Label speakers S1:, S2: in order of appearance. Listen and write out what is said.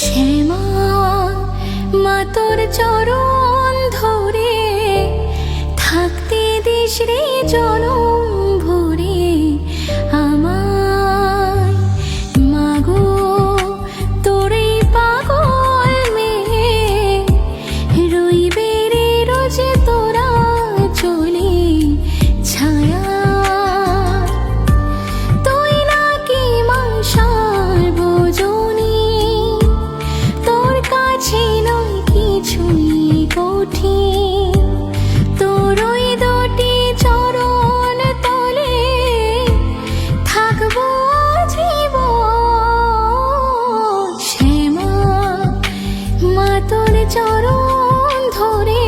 S1: শ্যামা মা তোর চরণ ধরে থাকতে দিস রে জনম ভরে আমায়। মাগো তোর এই পাগল মেয়ে রইবে রে রোজ তোরা চলে ছায়া। তুই নাকি মা সার্বজনী, তোর কাছে নয় কিছুই কঠিন। তোর ওই দুটি চরণ তলে থাকবো জীবন। শ্যামা মা তোর চরণ ধরে